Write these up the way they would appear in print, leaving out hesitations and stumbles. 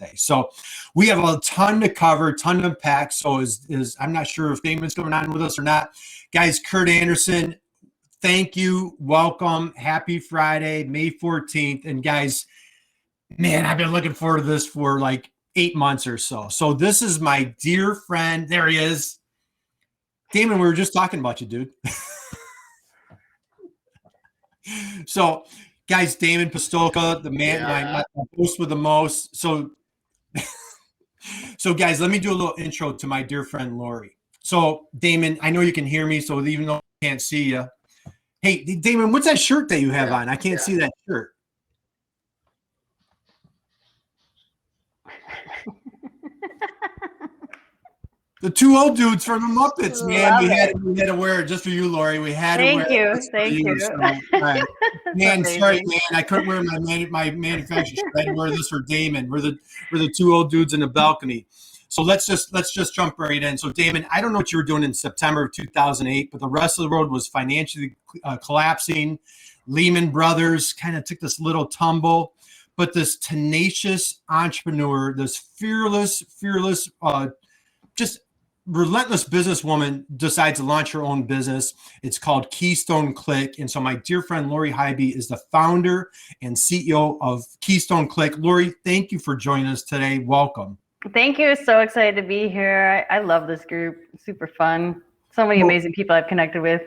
birthday. So we have a ton to cover, ton to unpack. So I'm not sure if Damon's coming on with us or not. Guys, Curt Anderson, thank you. Welcome. Happy Friday, May 14th. And guys, man, I've been looking forward to this for like 8 months or so. So this is my dear friend. There he is. Damon, we were just talking about you, dude. So, guys, Damon Pistolka, the man, my host with the most. So, guys, let me do a little intro to my dear friend, Lori. So, Damon, I know you can hear me, so even though I can't see you. Hey, Damon, what's that shirt that you have on? I can't see that shirt. The two old dudes from the Muppets, man. We had to wear it just for you, Lori. We had to wear it. Thank you. So, right. Man, sorry, man. I couldn't wear my manufacturer shirt. I had to wear this for Damon. We're the two old dudes in the balcony. So let's just jump right in. So Damon, I don't know what you were doing in September of 2008, but the rest of the world was financially collapsing. Lehman Brothers kind of took this little tumble, but this tenacious entrepreneur, this fearless, just relentless businesswoman decides to launch her own business. It's called Keystone Click. And so my dear friend, Lori Highby, is the founder and CEO of Keystone Click. Lori, thank you for joining us today. Welcome. Thank you. So excited to be here. I love this group. Super fun. So many amazing people I've connected with.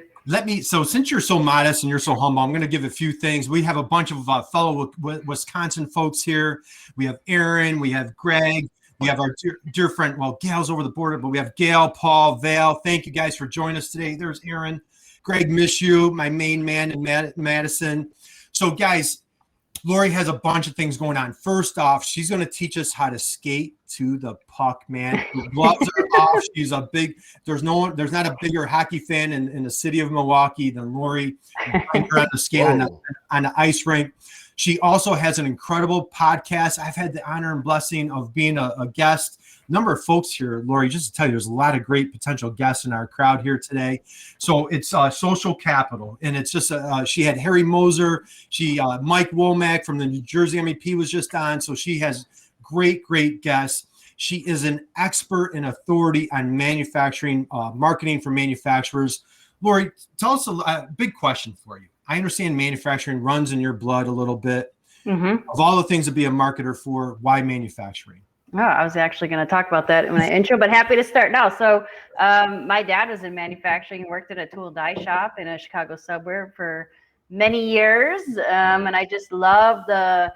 So since you're so modest and you're so humble, I'm going to give a few things. We have a bunch of fellow Wisconsin folks here. We have Aaron, we have Greg. We have our dear friend, well, Gail's over the border, but we have Gail, Paul, Val. Thank you guys for joining us today. There's Aaron. Greg, miss you, my main man in Madison. So, guys, Lori has a bunch of things going on. First off, she's going to teach us how to skate to the puck, man. Her gloves are off. She's there's not a bigger hockey fan in the city of Milwaukee than Lori. Bring her on the skate on the ice rink. She also has an incredible podcast. I've had the honor and blessing of being a guest. A number of folks here, Lori, just to tell you, there's a lot of great potential guests in our crowd here today. So it's Social Capital, and it's just she had Harry Moser. Mike Womack from the New Jersey MEP was just on. So she has great guests. She is an expert and authority on manufacturing, marketing for manufacturers. Lori, tell us a big question for you. I understand manufacturing runs in your blood a little bit. Mm-hmm. Of all the things to be a marketer for, why manufacturing? Oh, I was actually going to talk about that in my intro, but happy to start now. So my dad was in manufacturing. He worked at a tool die shop in a Chicago suburb for many years. And I just love I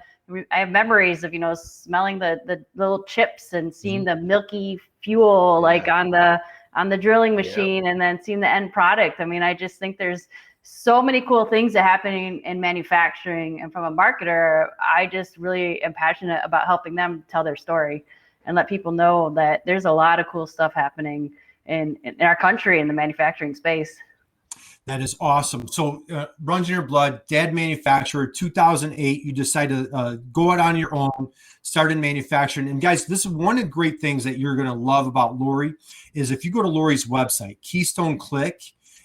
have memories of, smelling the little chips and seeing the milky fuel like on the drilling machine and then seeing the end product. I mean, I just think there's so many cool things that happen in manufacturing, and from a marketer, I just really am passionate about helping them tell their story and let people know that there's a lot of cool stuff happening in our country in the manufacturing space. That is awesome. So runs in your blood, dad manufacturer, 2008, you decided to go out on your own, start in manufacturing. And guys, this is one of the great things that you're going to love about Lori is if you go to Lori's website, Keystone Click,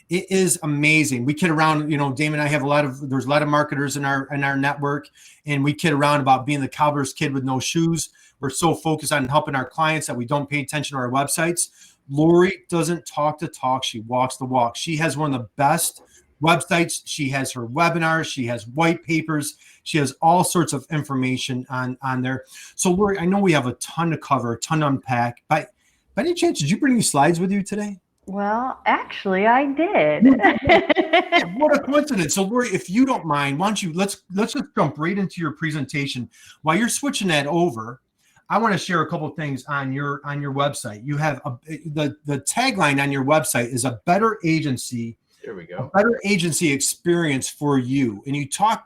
it is amazing. We kid around, Damon and I have there's a lot of marketers in our network, and we kid around about being the cowboy's kid with no shoes. We're so focused on helping our clients that we don't pay attention to our websites. Lori doesn't talk the talk. She walks the walk. She has one of the best websites. She has her webinars. She has white papers. She has all sorts of information on there. So Lori, I know we have a ton to cover, a ton to unpack. By any chance, did you bring any slides with you today? Well, actually, I did. What a coincidence. So, Lori, if you don't mind, why don't you let's just jump right into your presentation. While you're switching that over, I want to share a couple of things on your website. You have the tagline on your website is a better agency. There we go. A better agency experience for you. And you talk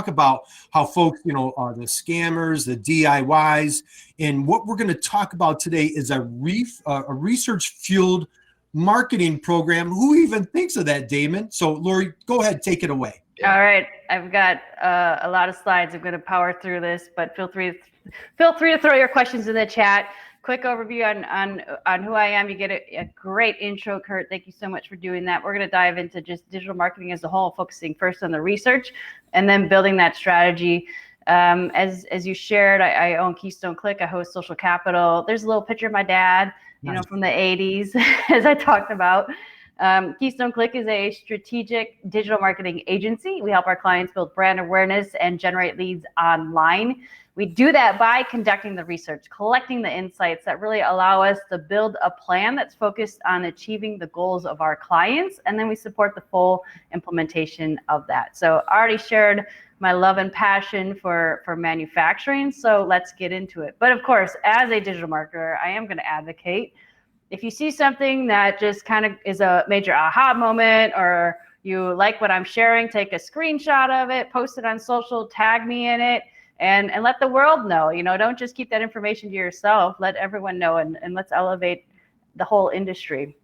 about how folks, the scammers, the DIYs, and what we're going to talk about today is a research-fueled marketing program. Who even thinks of that, Damon? So, Lori, go ahead, take it away. All right, I've got a lot of slides. I'm going to power through this, but feel free to throw your questions in the chat. Quick overview on who I am. You get a great intro, Curt. Thank you so much for doing that. We're going to dive into just digital marketing as a whole, focusing first on the research and then building that strategy. As you shared, I own Keystone Click. I host Social Capital. There's a little picture of my dad, Nice. from the 80s, as I talked about. Keystone Click is a strategic digital marketing agency. We help our clients build brand awareness and generate leads online. We do that by conducting the research, collecting the insights that really allow us to build a plan that's focused on achieving the goals of our clients, and then we support the full implementation of that. So I already shared my love and passion for manufacturing, so let's get into it. But of course, as a digital marketer, I am going to advocate, if you see something that just kind of is a major aha moment, or you like what I'm sharing, take a screenshot of it, post it on social, tag me in it, and let the world know. Don't just keep that information to yourself. Let everyone know, and let's elevate the whole industry.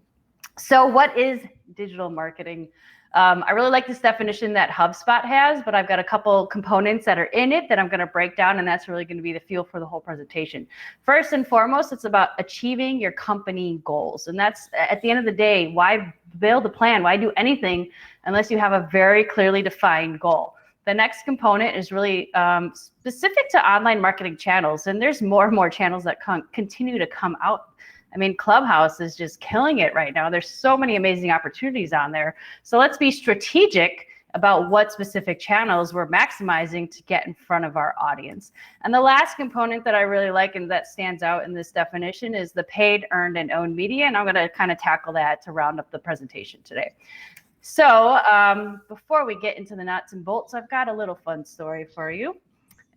So what is digital marketing? I really like this definition that HubSpot has, but I've got a couple components that are in it that I'm going to break down, and that's really going to be the feel for the whole presentation. First and foremost, it's about achieving your company goals. And that's, at the end of the day, why build a plan? Why do anything unless you have a very clearly defined goal? The next component is really specific to online marketing channels. And there's more and more channels that continue to come out. I mean, Clubhouse is just killing it right now. There's so many amazing opportunities on there. So let's be strategic about what specific channels we're maximizing to get in front of our audience. And the last component that I really like and that stands out in this definition is the paid, earned, and owned media. And I'm going to kind of tackle that to round up the presentation today. So before we get into the nuts and bolts, I've got a little fun story for you.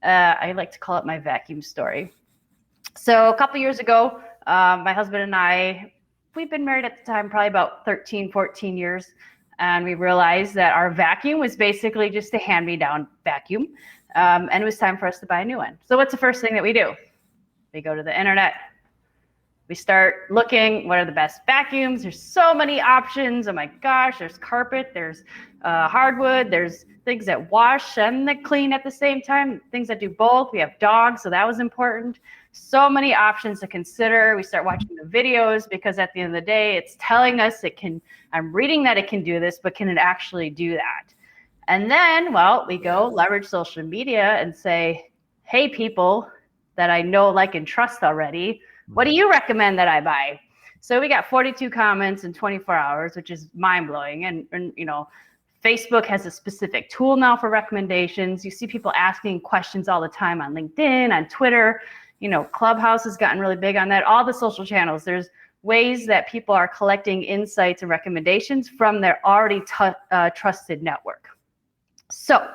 I like to call it my vacuum story. So a couple years ago, my husband and I, we've been married at the time probably about 13, 14 years. And we realized that our vacuum was basically just a hand-me-down vacuum. And it was time for us to buy a new one. So what's the first thing that we do? We go to the internet. We start looking, what are the best vacuums? There's so many options. Oh my gosh, there's carpet, there's hardwood, there's things that wash and that clean at the same time, things that do both. We have dogs, so that was important. So many options to consider. We start watching the videos because at the end of the day, it's telling us it can, I'm reading that it can do this, but can it actually do that? And then, well, we go leverage social media and say, hey, people that I know, like, and trust already, what do you recommend that I buy? So we got 42 comments in 24 hours, which is mind-blowing. And Facebook has a specific tool now for recommendations. You see people asking questions all the time on LinkedIn, on Twitter. Clubhouse has gotten really big on that. All the social channels, there's ways that people are collecting insights and recommendations from their already trusted network. So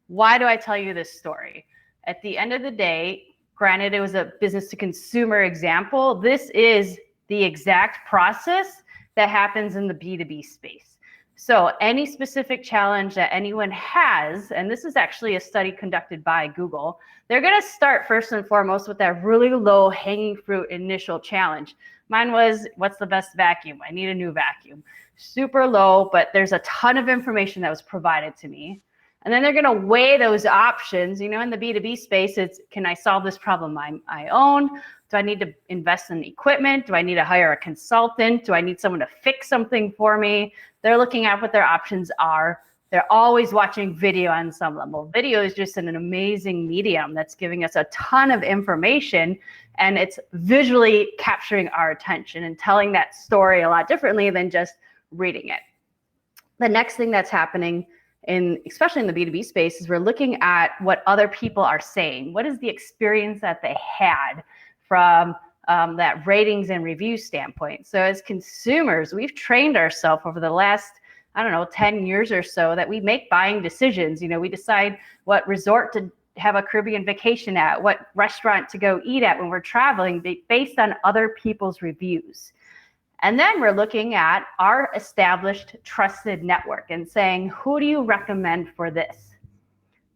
why do I tell you this story? At the end of the day, granted, it was a business to consumer example. This is the exact process that happens in the B2B space. So any specific challenge that anyone has, and this is actually a study conducted by Google, they're going to start first and foremost with that really low hanging fruit initial challenge. Mine was, what's the best vacuum? I need a new vacuum. Super low, but there's a ton of information that was provided to me. And then they're going to weigh those options. In the B2B space, it's, can I solve this problem I own? Do I need to invest in equipment? Do I need to hire a consultant? Do I need someone to fix something for me? They're looking at what their options are. They're always watching video on some level. Video is just an amazing medium that's giving us a ton of information, and it's visually capturing our attention and telling that story a lot differently than just reading it. The next thing that's happening, especially in the B2B space, is we're looking at what other people are saying. What is the experience that they had from that ratings and review standpoint? So as consumers, we've trained ourselves over the last, 10 years or so, that we make buying decisions. We decide what resort to have a Caribbean vacation at, what restaurant to go eat at when we're traveling, based on other people's reviews. And then we're looking at our established trusted network and saying, who do you recommend for this?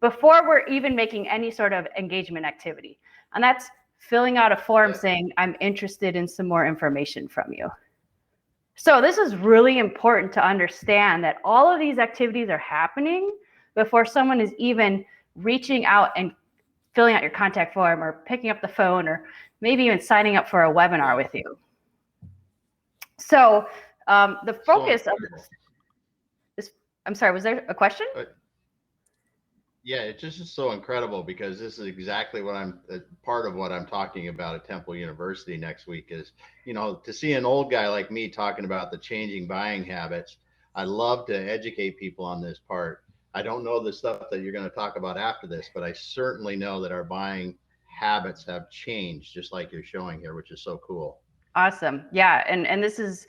Before we're even making any sort of engagement activity. And that's filling out a form saying, I'm interested in some more information from you. So this is really important to understand, that all of these activities are happening before someone is even reaching out and filling out your contact form, or picking up the phone, or maybe even signing up for a webinar with you. So the focus of this, I'm sorry, was there a question? Yeah, it just is so incredible because this is exactly what I'm part of what I'm talking about at Temple University next week is, to see an old guy like me talking about the changing buying habits. I love to educate people on this part. I don't know the stuff that you're going to talk about after this, but I certainly know that our buying habits have changed, just like you're showing here, which is so cool. Awesome. Yeah. And this is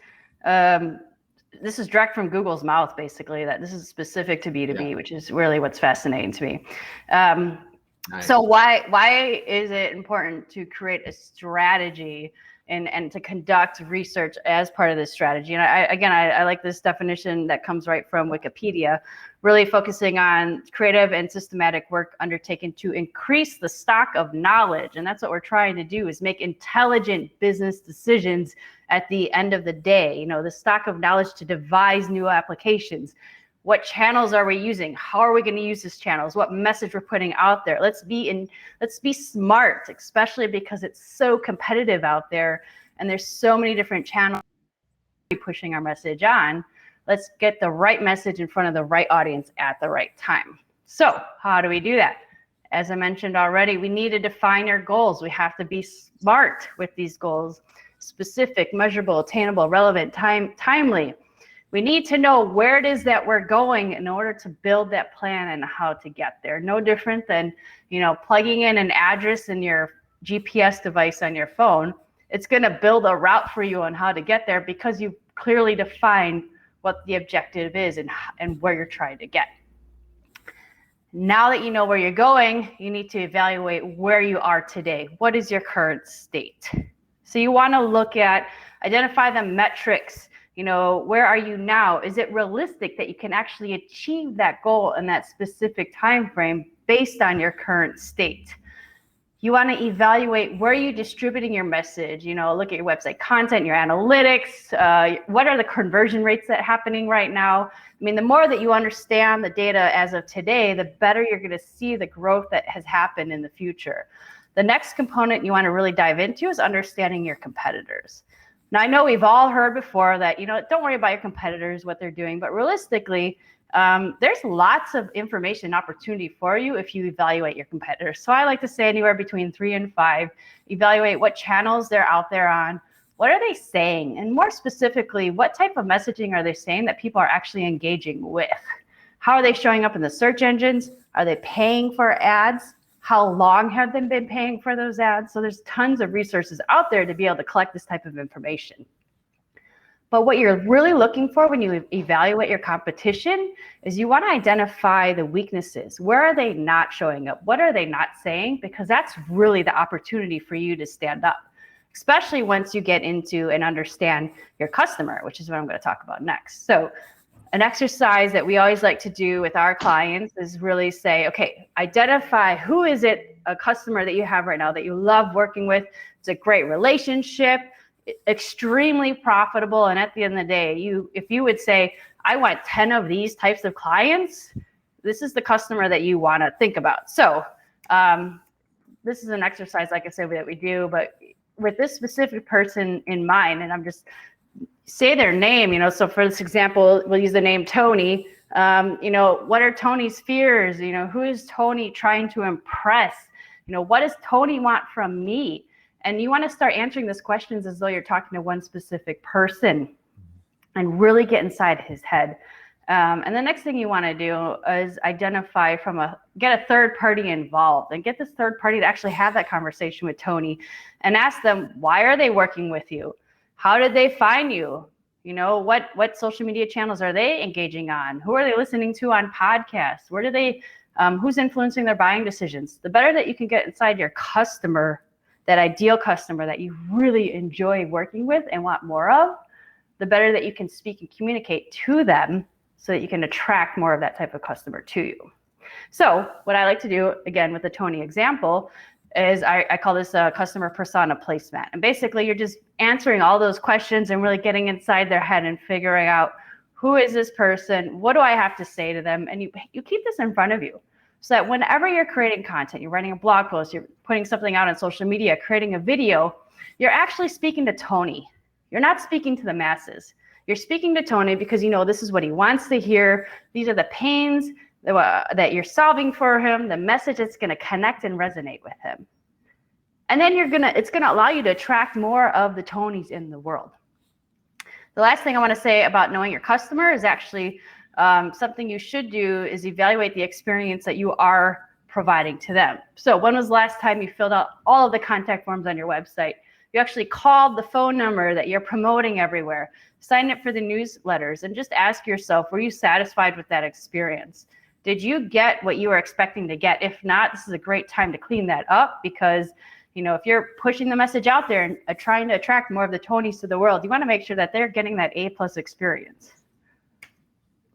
direct from Google's mouth, basically, that this is specific to B2B, which is really what's fascinating to me. Nice. So why is it important to create a strategy and to conduct research as part of this strategy? And I like this definition that comes right from Wikipedia, really focusing on creative and systematic work undertaken to increase the stock of knowledge. And that's what we're trying to do, is make intelligent business decisions at the end of the day. The stock of knowledge to devise new applications. What channels are we using? How are we going to use these channels? What message we're putting out there? Let's be smart, especially because it's so competitive out there and there's so many different channels pushing our message on. Let's get the right message in front of the right audience at the right time. So how do we do that? As I mentioned already, we need to define our goals. We have to be smart with these goals: specific, measurable, attainable, relevant, timely. We need to know where it is that we're going in order to build that plan and how to get there. No different than, plugging in an address in your GPS device on your phone. It's going to build a route for you on how to get there because you've clearly defined what the objective is and where you're trying to get. Now that you know where you're going, you need to evaluate where you are today. What is your current state? So you want to identify the metrics. Where are you now? Is it realistic that you can actually achieve that goal in that specific time frame based on your current state? You want to evaluate where you're distributing your message. Look at your website content, your analytics. What are the conversion rates that are happening right now? The more that you understand the data as of today, the better you're going to see the growth that has happened in the future. The next component you want to really dive into is understanding your competitors. Now, I know we've all heard before that, don't worry about your competitors, what they're doing, but realistically, there's lots of information and opportunity for you if you evaluate your competitors. So I like to say anywhere between 3 and 5, evaluate what channels they're out there on. What are they saying? And more specifically, what type of messaging are they saying that people are actually engaging with? How are they showing up in the search engines? Are they paying for ads? How long have they been paying for those ads? So there's tons of resources out there to be able to collect this type of information. But what you're really looking for when you evaluate your competition is you want to identify the weaknesses. Where are they not showing up? What are they not saying? Because that's really the opportunity for you to stand up, especially once you get into and understand your customer, which is what I'm going to talk about next. So an exercise that we always like to do with our clients is really say, okay, identify who is it, a customer that you have right now that you love working with. It's a great relationship, extremely profitable. And at the end of the day, if you would say, I want 10 of these types of clients, this is the customer that you want to think about. So this is an exercise, like I said, that we do, but with this specific person in mind, and I'm just say their name, so for this example, we'll use the name Tony. What are Tony's fears? Who is Tony trying to impress? What does Tony want from me? And you want to start answering these questions as though you're talking to one specific person and really get inside his head. And the next thing you want to do is identify get a third party involved and get this third party to actually have that conversation with Tony and ask them, why are they working with you? How did they find you? What social media channels are they engaging on? Who are they listening to on podcasts? Where do they, who's influencing their buying decisions? The better that you can get inside your customer, that ideal customer that you really enjoy working with and want more of, the better that you can speak and communicate to them so that you can attract more of that type of customer to you. So what I like to do, again, with the Tony example, is I call this a customer persona placemat. And basically you're just answering all those questions and really getting inside their head and figuring out, who is this person? What do I have to say to them? And you keep this in front of you so that whenever you're creating content, you're writing a blog post, you're putting something out on social media, creating a video, you're actually speaking to Tony. You're not speaking to the masses. You're speaking to Tony because this is what he wants to hear. These are the pains that you're solving for him, the message that's going to connect and resonate with him. And then it's going to allow you to attract more of the Tonys in the world. The last thing I want to say about knowing your customer is actually something you should do is evaluate the experience that you are providing to them. So when was the last time you filled out all of the contact forms on your website? You actually called the phone number that you're promoting everywhere, signed up for the newsletters, and just ask yourself, were you satisfied with that experience? Did you get what you were expecting to get? If not, this is a great time to clean that up, because if you're pushing the message out there and trying to attract more of the Tonys to the world, you want to make sure that they're getting that A+ experience.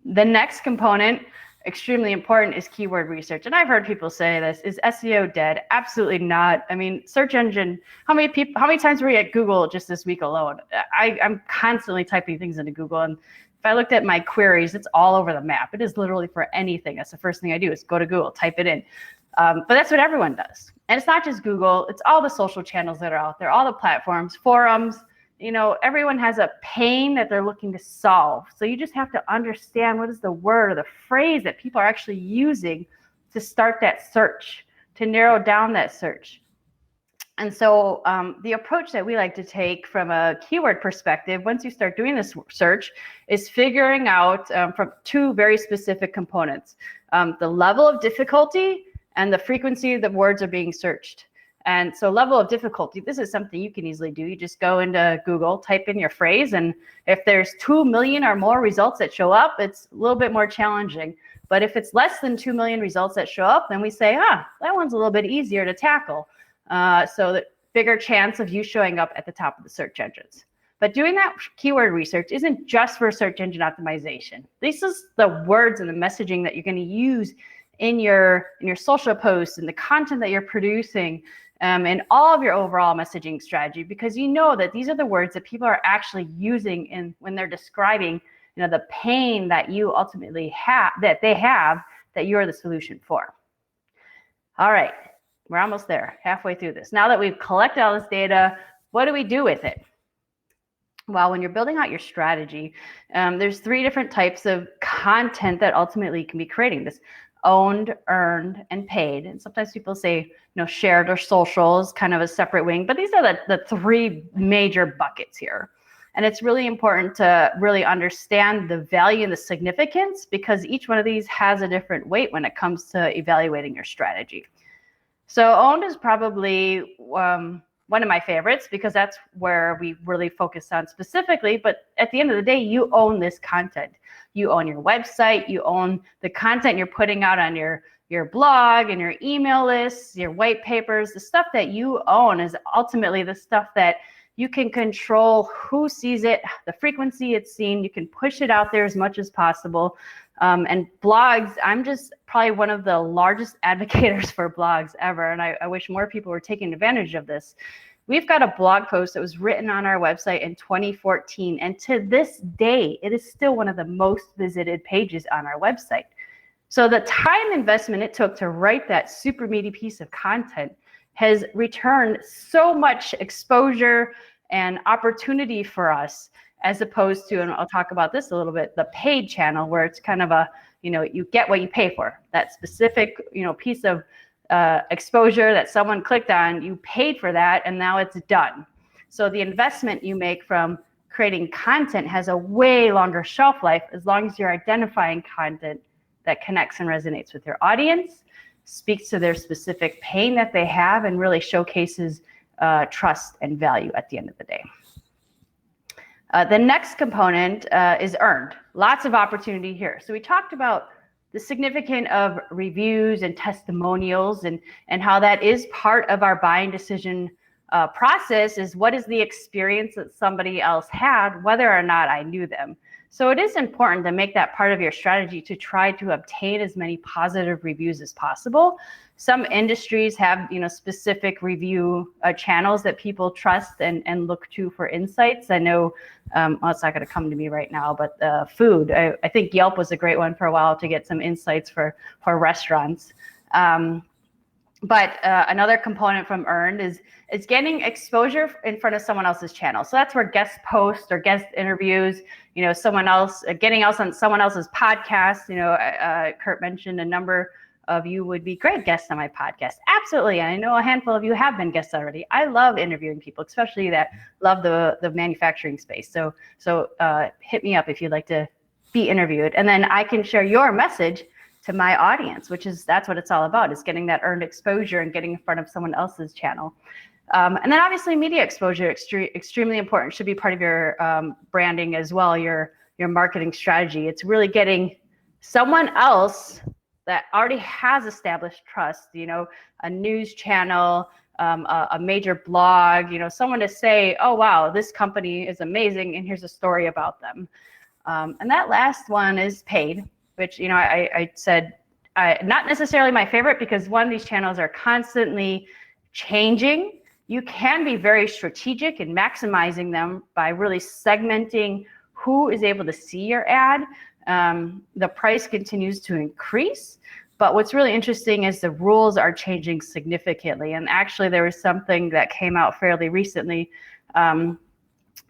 The next component, extremely important, is keyword research. And I've heard people say this, is SEO dead? Absolutely not. I mean, search engine, how many times were you at Google just this week alone? I'm constantly typing things into Google, and if I looked at my queries, it's all over the map. It is literally for anything. That's the first thing I do is go to Google, type it in. But that's what everyone does. And it's not just Google, it's all the social channels that are out there, all the platforms, forums. Everyone has a pain that they're looking to solve. So you just have to understand what is the word or the phrase that people are actually using to start that search, to narrow down that search. And so the approach that we like to take from a keyword perspective, once you start doing this search, is figuring out from two very specific components, the level of difficulty and the frequency that words are being searched. And so level of difficulty, this is something you can easily do. You just go into Google, type in your phrase, and if there's 2 million or more results that show up, it's a little bit more challenging. But if it's less than 2 million results that show up, then we say, that one's a little bit easier to tackle. So that bigger chance of you showing up at the top of the search engines. But doing that keyword research isn't just for search engine optimization. This is the words and the messaging that you're going to use in your social posts and the content that you're producing, and all of your overall messaging strategy, because you know that these are the words that people are actually using when they're describing the pain that you ultimately have, that you're the solution for. All right, we're almost there, halfway through this. Now that we've collected all this data, what do we do with it? Well, when you're building out your strategy, there's 3 different types of content that ultimately you can be creating: this owned, earned, and paid. And sometimes people say, shared or social is kind of a separate wing, but these are the 3 major buckets here. And it's really important to really understand the value and the significance, because each one of these has a different weight when it comes to evaluating your strategy. So owned is probably one of my favorites, because that's where we really focus on specifically. But at the end of the day, you own this content. You own your website, you own the content you're putting out on your blog and your email lists, your white papers. The stuff that you own is ultimately the stuff that you can control who sees it, the frequency it's seen. You can push it out there as much as possible. And blogs, I'm just probably one of the largest advocates for blogs ever. And I wish more people were taking advantage of this. We've got a blog post that was written on our website in 2014. And to this day, it is still one of the most visited pages on our website. So the time investment it took to write that super meaty piece of content has returned so much exposure and opportunity for us, as opposed to, and I'll talk about this a little bit, the paid channel, where it's kind of a, you get what you pay for. That specific, piece of exposure that someone clicked on, you paid for that, and now it's done. So the investment you make from creating content has a way longer shelf life, as long as you're identifying content that connects and resonates with your audience, speaks to their specific pain that they have, and really showcases trust and value at the end of the day. The next component is earned. Lots of opportunity here. So we talked about the significance of reviews and testimonials, and how that is part of our buying decision process. Is what is the experience that somebody else had, whether or not I knew them. So it is important to make that part of your strategy to try to obtain as many positive reviews as possible. Some industries have, specific review channels that people trust and look to for insights. I know, well, it's not going to come to me right now, but food. I think Yelp was a great one for a while to get some insights for restaurants. But another component from earned is getting exposure in front of someone else's channel. So that's where guest posts or guest interviews, someone else, getting else on someone else's podcast. Curt mentioned a number of you would be great guests on my podcast. Absolutely. And I know a handful of you have been guests already. I love interviewing people, especially that love the manufacturing space. So hit me up if you'd like to be interviewed. And then I can share your message to my audience, that's what it's all about, is getting that earned exposure and getting in front of someone else's channel. And then obviously media exposure, extremely important, should be part of your branding as well, your marketing strategy. It's really getting someone else that already has established trust, a news channel, a major blog, someone to say, oh, wow, this company is amazing, and here's a story about them. And that last one is paid, which, I said, not necessarily my favorite, because one, these channels are constantly changing. You can be very strategic in maximizing them by really segmenting who is able to see your ad. The price continues to increase, but what's really interesting is the rules are changing significantly. And actually, there was something that came out fairly recently.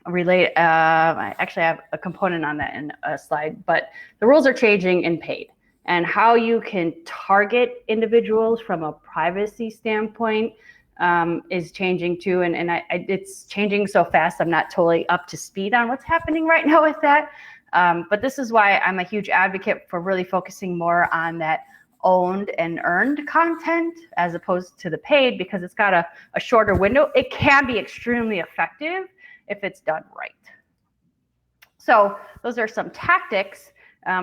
I actually have a component on that in a slide, but the rules are changing in paid, and how you can target individuals from a privacy standpoint is changing too. And it's changing so fast, I'm not totally up to speed on what's happening right now with that. But this is why I'm a huge advocate for really focusing more on that owned and earned content as opposed to the paid, because it's got a shorter window. It can be extremely effective if it's done right. So those are some tactics.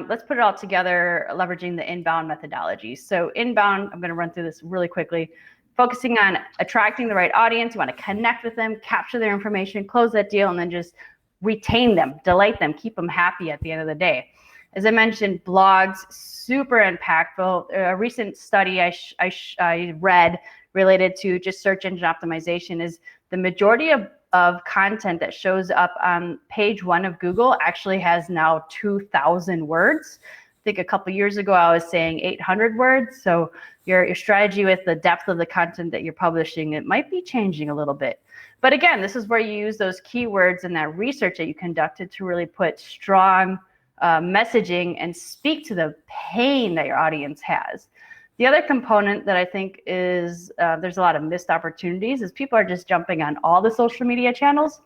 Let's put it all together, leveraging the inbound methodology. So inbound, I'm going to run through this really quickly. Focusing on attracting the right audience. You want to connect with them, capture their information, close that deal, and then just retain them, delight them, keep them happy at the end of the day. As I mentioned, blogs, super impactful. A recent study I read related to just search engine optimization is the majority of content that shows up on page 1 of Google actually has now 2,000 words. I think a couple years ago I was saying 800 words. So your strategy with the depth of the content that you're publishing, it might be changing a little bit. But again, this is where you use those keywords and that research that you conducted to really put strong messaging and speak to the pain that your audience has. The other component that I think is there's a lot of missed opportunities is people are just jumping on all the social media channels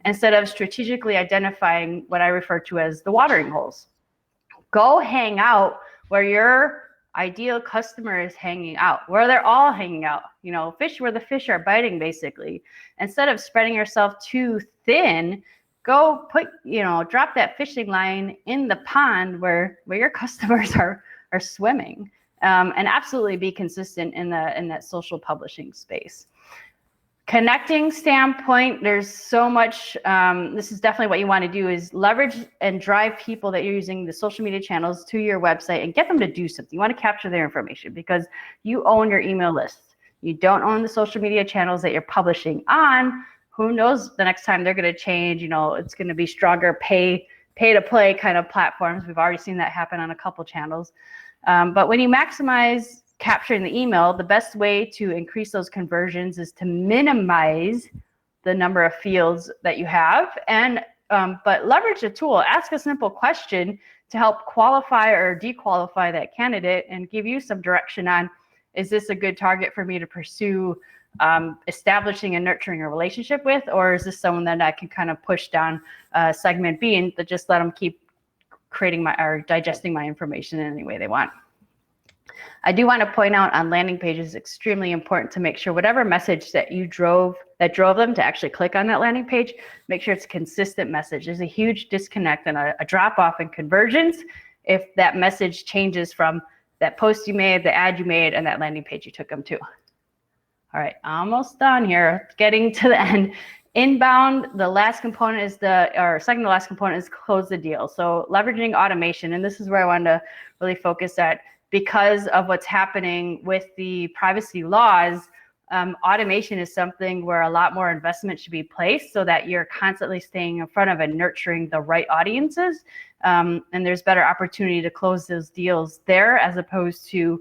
instead of strategically identifying what I refer to as the watering holes. Go hang out where your ideal customer is hanging out, where they're all hanging out, fish where the fish are biting, basically. Instead of spreading yourself too thin, go put, drop that fishing line in the pond where your customers are swimming. And absolutely be consistent in that social publishing space. Connecting standpoint, there's so much, this is definitely what you want to do, is leverage and drive people that you're using the social media channels to your website and get them to do something. You want to capture their information because you own your email list. You don't own the social media channels that you're publishing on. Who knows the next time they're going to change, it's going to be stronger pay to play kind of platforms. We've already seen that happen on a couple channels. But when you maximize capturing the email, the best way to increase those conversions is to minimize the number of fields that you have, and but leverage the tool. Ask a simple question to help qualify or dequalify that candidate and give you some direction on, is this a good target for me to pursue establishing and nurturing a relationship with, or is this someone that I can kind of push down segment B and just let them keep creating or digesting my information in any way they want. I do want to point out on landing pages, it's extremely important to make sure whatever message that drove them to actually click on that landing page, make sure it's a consistent message. There's a huge disconnect and a drop off in conversions if that message changes from that post you made, the ad you made, and that landing page you took them to. All right, almost done here, getting to the end. Inbound, the last component is second to last component is close the deal. So leveraging automation, and this is where I wanted to really focus at, because of what's happening with the privacy laws, automation is something where a lot more investment should be placed so that you're constantly staying in front of and nurturing the right audiences. And there's better opportunity to close those deals there as opposed to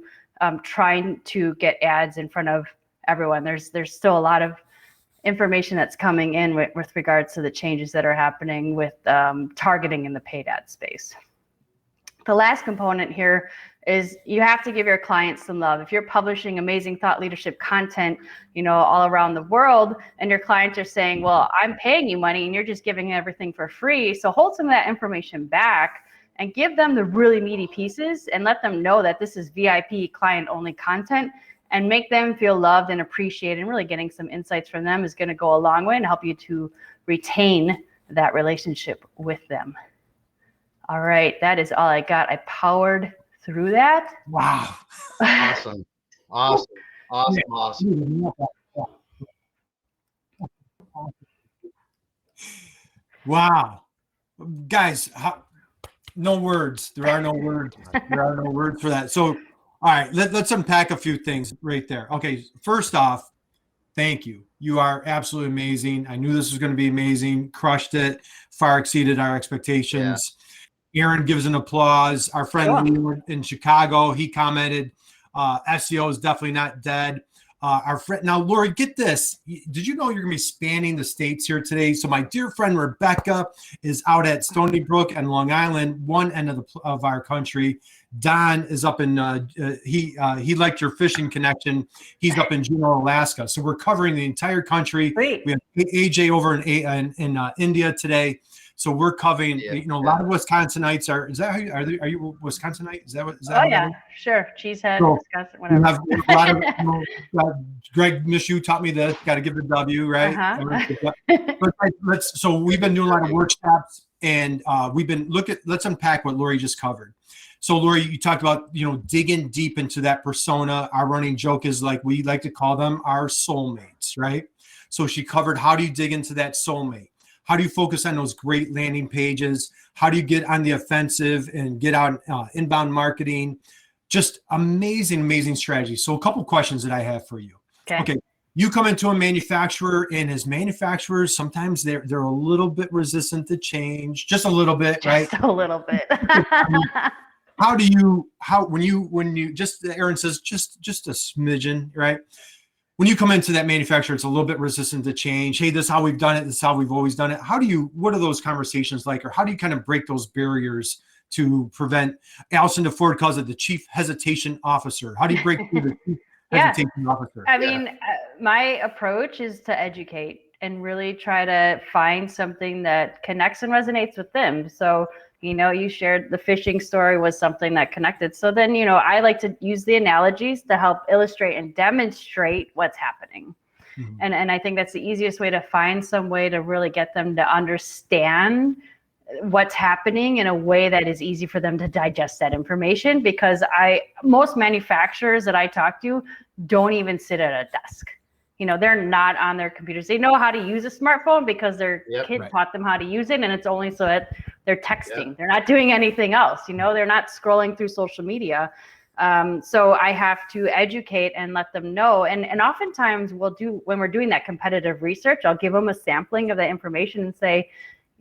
trying to get ads in front of everyone. There's still a lot of information that's coming in with regards to the changes that are happening with targeting in the paid ad space. The last component here is you have to give your clients some love. If you're publishing amazing thought leadership content, all around the world, and your clients are saying, well, I'm paying you money and you're just giving everything for free. So hold some of that information back and give them the really meaty pieces and let them know that this is VIP client only content, and make them feel loved and appreciated, and really getting some insights from them is going to go a long way and help you to retain that relationship with them. All right, that is all I got. I powered through that. Wow. Awesome. Wow. Guys, no words. There are no words. There are no words for that. So, all right, let's unpack a few things right there. Okay, first off, thank you. You are absolutely amazing. I knew this was going to be amazing. Crushed it. Far exceeded our expectations. Yeah. Aaron gives an applause. Our friend Lee in Chicago, he commented, SEO is definitely not dead. Our friend, now Lori, get this. Did you know you're going to be spanning the states here today? So my dear friend Rebecca is out at Stony Brook and Long Island, one end of our country. Don is up in he liked your fishing connection. He's up in Juneau, Alaska. So we're covering the entire country. Great. We have AJ over in India today. So we're covering, a lot of Wisconsinites are that how are you Wisconsinite? Is that yeah, sure. Cheesehead, so Wisconsin, whatever. We have a lot of Greg Mishu taught me this. Got to give the W, right? So we've been doing a lot of workshops, and let's unpack what Lori just covered. So Lori, you talked about, digging deep into that persona. Our running joke is we like to call them our soulmates, right? So she covered how do you dig into that soulmate? How do you focus on those great landing pages? How do you get on the offensive and get out inbound marketing? Just amazing, amazing strategy. So a couple questions that I have for you. Okay. You come into a manufacturer, and as manufacturers, sometimes they're a little bit resistant to change, just a little bit, right? Just a little bit. When you just, Aaron says, just a smidgen, right? When you come into that manufacturer, it's a little bit resistant to change. Hey, this is how we've done it. This is how we've always done it. What are those conversations like? Or how do you kind of break those barriers to prevent, Allison DeFord calls it the chief hesitation officer. How do you break through the chief hesitation officer? I mean, my approach is to educate and really try to find something that connects and resonates with them. So, you shared the fishing story was something that connected. So then, I like to use the analogies to help illustrate and demonstrate what's happening. Mm-hmm. And I think that's the easiest way to find some way to really get them to understand what's happening in a way that is easy for them to digest that information, because most manufacturers that I talk to don't even sit at a desk. They're not on their computers. They know how to use a smartphone because their kid taught them how to use it, and it's only so that they're texting. Yep. They're not doing anything else. They're not scrolling through social media. So I have to educate and let them know. And oftentimes when we're doing that competitive research, I'll give them a sampling of the information and say,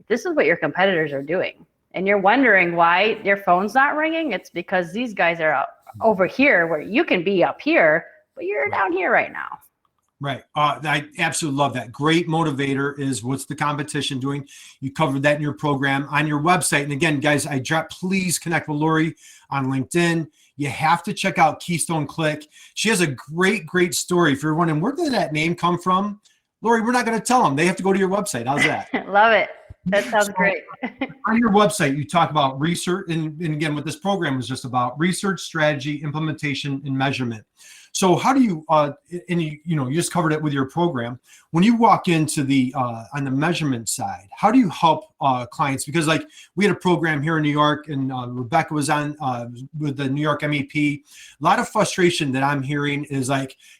this is what your competitors are doing. And you're wondering why your phone's not ringing. It's because these guys are over here where you can be up here, but you're down here right now. Right. I absolutely love that. Great motivator is what's the competition doing. You covered that in your program on your website. And again, guys, please connect with Lori on LinkedIn. You have to check out Keystone Click. She has a great, great story. If you're wondering, where did that name come from? Lori, we're not going to tell them. They have to go to your website. How's that? Love it. That sounds great. On your website, you talk about research. And again, what this program is just about: research, strategy, implementation, and measurement. So how do you, and you just covered it with your program. When you walk into on the measurement side, how do you help clients? Because we had a program here in New York, and Rebecca was on with the New York MEP. A lot of frustration that I'm hearing is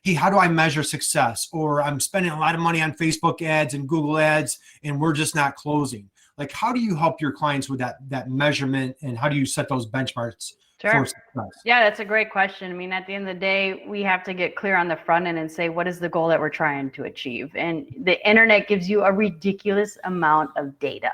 hey, how do I measure success? Or I'm spending a lot of money on Facebook ads and Google ads, and we're just not closing. How do you help your clients with that measurement, and how do you set those benchmarks? Sure. Yeah, that's a great question. I mean, at the end of the day, we have to get clear on the front end and say, what is the goal that we're trying to achieve? And the internet gives you a ridiculous amount of data,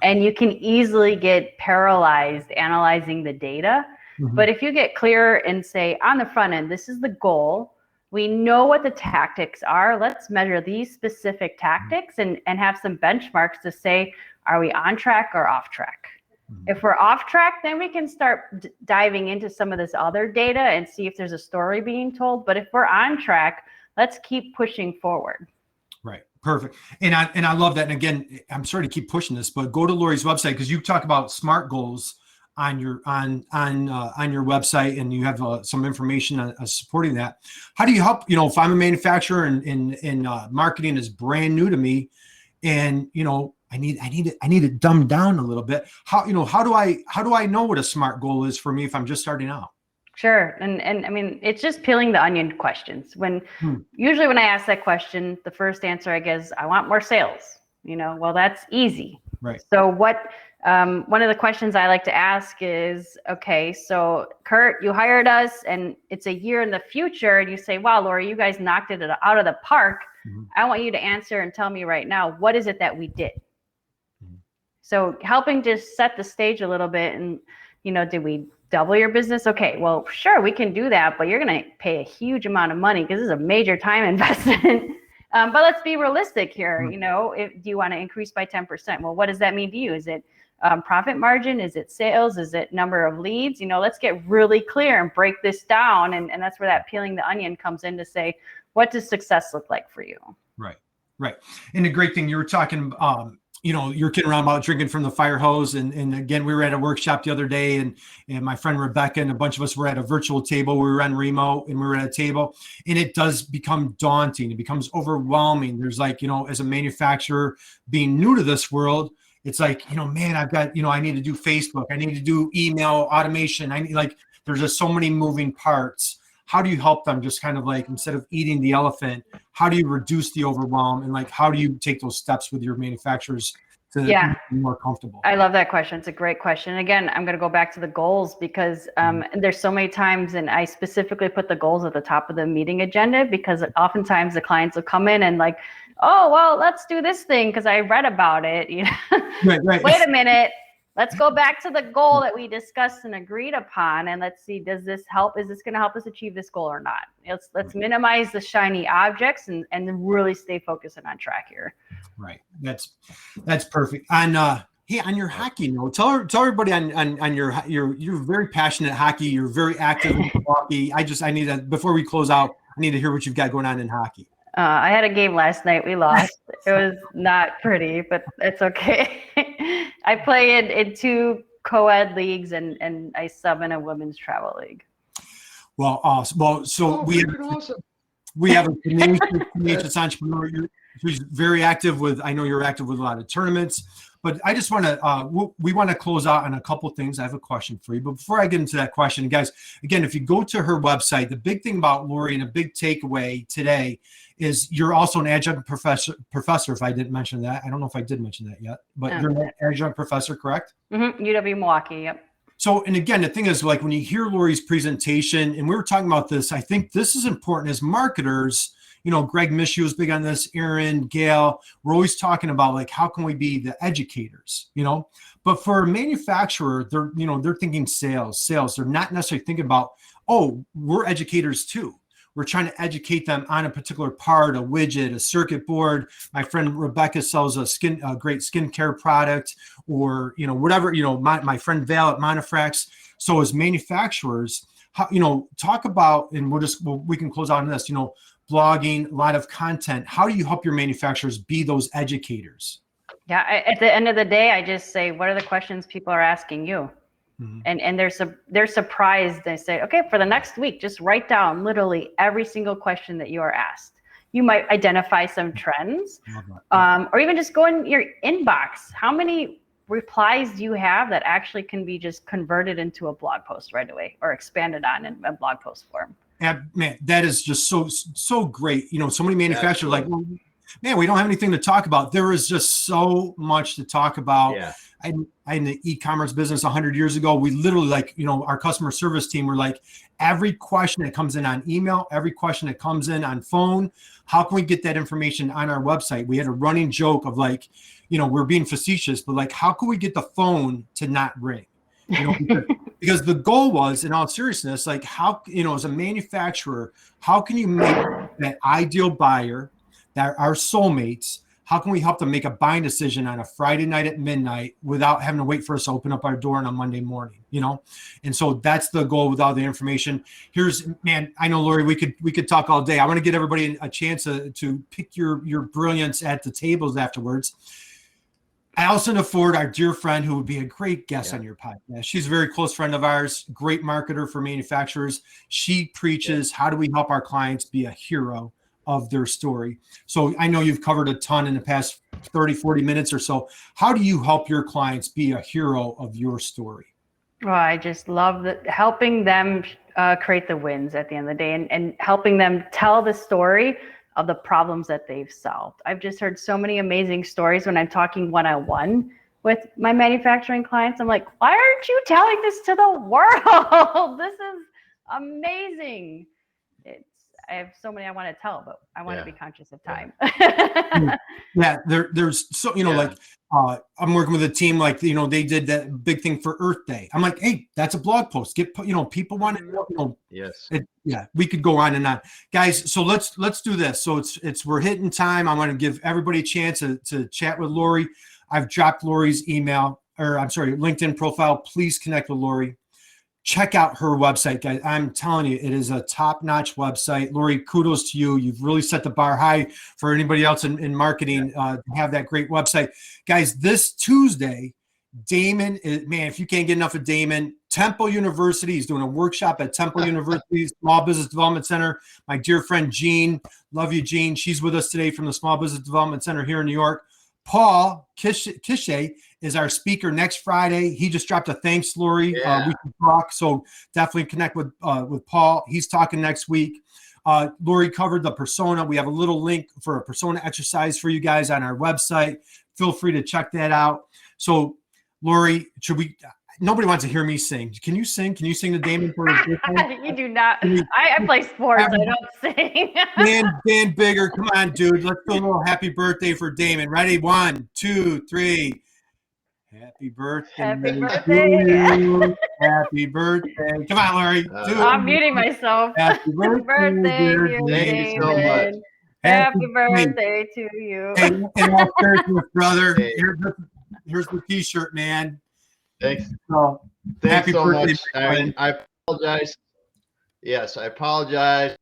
and you can easily get paralyzed analyzing the data. But if you get clear and say on the front end, this is the goal. We know what the tactics are. Let's measure these specific tactics and have some benchmarks to say, are we on track or off track? If we're off track, then we can start diving into some of this other data and see if there's a story being told. But if we're on track, let's keep pushing forward. Right. Perfect. And I love that. And again, I'm sorry to keep pushing this, but go to Lori's website, because you talk about SMART goals on your website, and you have some information supporting that. How do you help? If I'm a manufacturer and marketing is brand new to me, and I need it dumbed down a little bit. How do I know what a SMART goal is for me if I'm just starting out? Sure. And I mean, it's just peeling the onion questions. Usually when I ask that question, the first answer I get is, I want more sales. Well, that's easy. Right. So one of the questions I like to ask is, okay, so Curt, you hired us and it's a year in the future, and you say, wow, Lori, you guys knocked it out of the park. I want you to answer and tell me right now, what is it that we did? So helping just set the stage a little bit, and, did we double your business? Okay, well, sure, we can do that, but you're going to pay a huge amount of money because this is a major time investment. But let's be realistic here. Do you want to increase by 10%? Well, what does that mean to you? Is it profit margin? Is it sales? Is it number of leads? Let's get really clear and break this down. And that's where that peeling the onion comes in to say, what does success look like for you? Right. And the great thing you were talking, you're kidding around about drinking from the fire hose. And again, we were at a workshop the other day, and my friend Rebecca and a bunch of us were at a virtual table. We were on remote, and we were at a table, and it does become daunting. It becomes overwhelming. There's as a manufacturer being new to this world, it's man, I've got, I need to do Facebook. I need to do email automation. There's just so many moving parts. How do you help them just kind of instead of eating the elephant, how do you reduce the overwhelm, and how do you take those steps with your manufacturers to be more comfortable? I love that question. It's a great question. Again, I'm going to go back to the goals, because there's so many times, and I specifically put the goals at the top of the meeting agenda, because oftentimes the clients will come in and oh, well, let's do this thing because I read about it. Right. Wait a minute. Let's go back to the goal that we discussed and agreed upon, and let's see, does this help? Is this going to help us achieve this goal or not? Let's minimize the shiny objects and really stay focused and on track here. Right. That's perfect. Hey, on your hockey note, tell everybody on you're very passionate hockey. You're very active in hockey. I need to, before we close out, I need to hear what you've got going on in hockey. I had a game last night. We lost. It was not pretty, but it's okay. I play in 2 co-ed leagues, and I sub in a women's travel league. Well, awesome. So we have a tenacious entrepreneur who's very active with. I know you're active with a lot of tournaments, but I just want to. We want to close out on a couple things. I have a question for you, but before I get into that question, guys, again, if you go to her website, the big thing about Lori and a big takeaway today is you're also an adjunct professor. If I didn't mention that, I don't know if I did mention that yet, but you're an adjunct professor, correct? UW Milwaukee. Yep. So, and again, the thing is, when you hear Lori's presentation, and we were talking about this, I think this is important as marketers. Greg Mishu is big on this. Aaron, Gail, we're always talking about how can we be the educators, But for a manufacturer, they're thinking sales. They're not necessarily thinking about, oh, we're educators too. We're trying to educate them on a particular part, a widget, a circuit board. My friend Rebecca sells a great skincare product, or whatever. My friend Val at Manufacturing. So as manufacturers, talk about, and we can close out on this. Blogging, a lot of content. How do you help your manufacturers be those educators? Yeah, at the end of the day, I just say, what are the questions people are asking you? And they're surprised. They say, okay, for the next week, just write down literally every single question that you are asked. You might identify some trends, or even just go in your inbox. How many replies do you have that actually can be just converted into a blog post right away, or expanded on in a blog post form? Man, that is just so great. So many manufacturers man, we don't have anything to talk about. There is just so much to talk about. Yeah. I in the e-commerce business 100 years ago, we literally our customer service team were every question that comes in on email, every question that comes in on phone, how can we get that information on our website? We had a running joke of we're being facetious, but how can we get the phone to not ring? because the goal was, in all seriousness, like how, as a manufacturer, how can you make that ideal buyer, that our soulmates, how can we help them make a buying decision on a Friday night at midnight without having to wait for us to open up our door on a Monday morning, And so that's the goal with all the information. Man, I know, Lori, we could talk all day. I want to get everybody a chance to pick your brilliance at the tables afterwards. Allison Ford, our dear friend, who would be a great guest on your podcast. She's a very close friend of ours, great marketer for manufacturers. She preaches, how do we help our clients be a hero of their story? So I know you've covered a ton in the past 30, 40 minutes or so. How do you help your clients be a hero of your story? Well, I just love helping them create the wins at the end of the day, and helping them tell the story of the problems that they've solved. I've just heard so many amazing stories when I'm talking one-on-one with my manufacturing clients. I'm like, why aren't you telling this to the world? This is amazing. I have so many I want to tell, but I want to be conscious of time. There's so, like I'm working with a team, like, they did that big thing for Earth Day. I'm like, hey, that's a blog post. People want to, yes. We could go on and on, guys. So let's do this. So we're hitting time. I want to give everybody a chance to chat with Lori. I've dropped Lori's LinkedIn profile. Please connect with Lori. Check out her website, guys. I'm telling you, it is a top-notch website. Lori, kudos to you. You've really set the bar high for anybody else in marketing to have that great website. Guys, this Tuesday, Damon, man, if you can't get enough of Damon, Temple University, he's doing a workshop at Temple University Small Business Development Center. My dear friend, Jean, love you, Jean. She's with us today from the Small Business Development Center here in New York. Paul Kishe is our speaker next Friday. He just dropped a thanks, Lori. We can talk, so definitely connect with Paul. He's talking next week. Lori covered the persona. We have a little link for a persona exercise for you guys on our website. Feel free to check that out. So, Lori, nobody wants to hear me sing. Can you sing? Can you sing the Damon for his birthday? You do not. I play sports. I don't sing. Dan Bigger. Come on, dude. Let's do a little happy birthday for Damon. Ready? 1, 2, 3. Happy birthday. Happy birthday. Happy birthday. Come on, Lori. I'm muting myself. Happy birthday, dear Thank you so much. Happy birthday to you. And all seriousness, brother. Here's the t-shirt, man. Thanks. So, Thanks so birthday, much. I apologize. Yes, I apologize.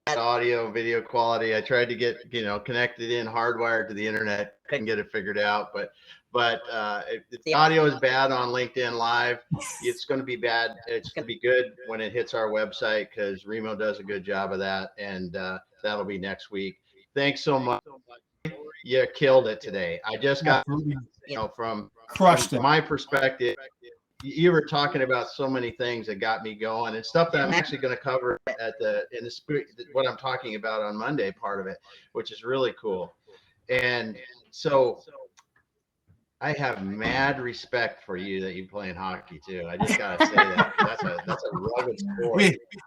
Audio, video quality. I tried to get connected in, hardwired to the internet. Couldn't get it figured out, but if the audio is bad on LinkedIn Live, it's going to be bad. It's going to be good when it hits our website, because Remo does a good job of that, and that'll be next week. Thanks so much. You killed it today. I just got, from my perspective, you were talking about so many things that got me going, and stuff that I'm actually going to cover in the spirit, what I'm talking about on Monday, part of it, which is really cool. And so I have mad respect for you that you playing hockey too. I just gotta say that that's a rugged sport.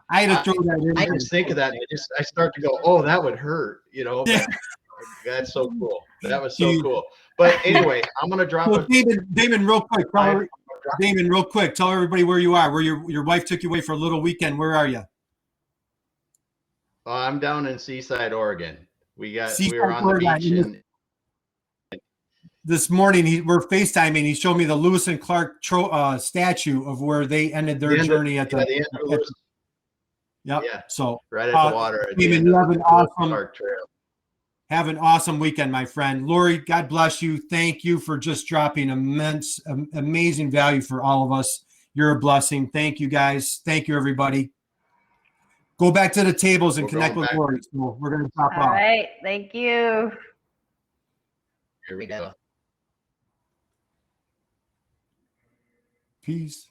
I had to throw that in. I just think of that, and I start to go, oh, that would hurt, But that's so cool. That was so cool. But anyway, I'm gonna drop it. Damon, real quick, tell everybody where you are. Where your wife took you away for a little weekend. Where are you? I'm down in Seaside, Oregon. We were on Oregon. the beach, and this morning we're FaceTiming. He showed me the Lewis and Clark statue of where they ended their journey at the Yep. Yeah. So right at the water. Damon, you have an awesome weekend, my friend. Lori, God bless you. Thank you for just dropping amazing value for all of us. You're a blessing. Thank you, guys. Thank you, everybody. Go back to the tables and connect with Lori. So we're going to top off. All right. Thank you. Here we go. Peace.